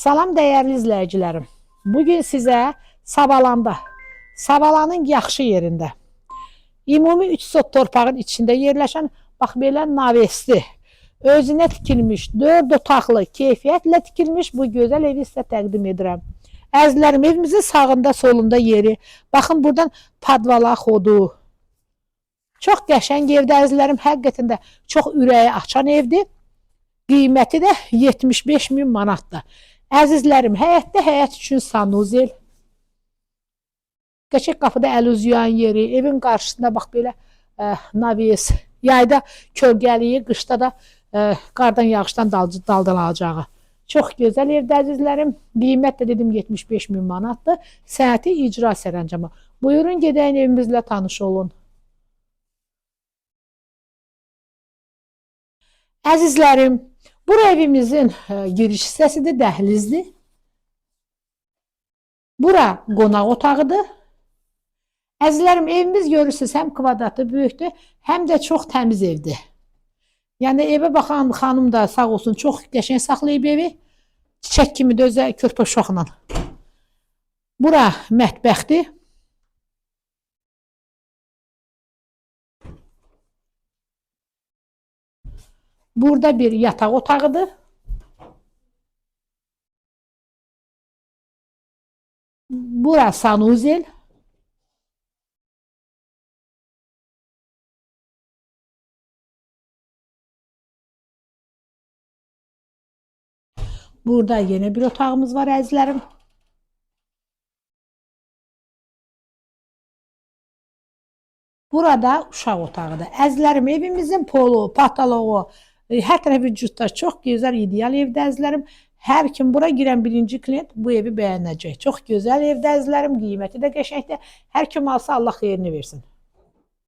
Salam dəyərli izləyicilərim. Bugün sizə Savalanın yaxşı yerində, ümumi 3 sot torpağın içində yerləşən, bax belə navesti, özünə tikilmiş, 4 otaqlı, keyfiyyətlə tikilmiş bu gözəl evi sizə təqdim edirəm. Əzizlərim, evimizin sağında, solunda yeri. Baxın, buradan padvala xodu. Çox qəşəng evdir, əzizlərim. Həqiqətən də çox ürəyi açan evdir. Qiyməti də 75.000 manatdır. Əzizlərim, həyət üçün sanuzel. Qəşəng qapıda əl uzayan yeri, evin qarşısında bax belə naves, yayda kölgəliyi, qışda da qardan, yağışdan daldalacağı. Çox gözəl evdə əzizlərim. Qiymət də dedim 75.000 manatdır. Sənəti icra sərəncamı. Buyurun gedəyin evimizlə tanış olun. Əzizlərim, bura evimizin giriş hissəsidir, dəhlizdir. Bura qonaq otağıdır. Əzizlərim, evimiz görürsünüz, həm kvadratı böyükdür, həm də çox təmiz evdir. Yəni evə baxan xanım da sağ olsun, çox qəşəng saxlayıb evi. Çiçək kimi də özə körpə uşaqla. Bura mətbəxdir. Burada bir yataq otağıdır. Bura sanuzel. Burada yeni bir otağımız var əzizlərim. Burada uşaq otağıdır. Əzizlərim, evimizin polu, pataloğu, hər tərəfi cütlər çox gözəl, ideal evdə əzizlərim. Hər kim bura girən birinci klient bu evi bəyənəcək. Çox gözəl evdə əzizlərim, qiyməti də qəşəngdir. Hər kim alsa Allah xeyrini versin.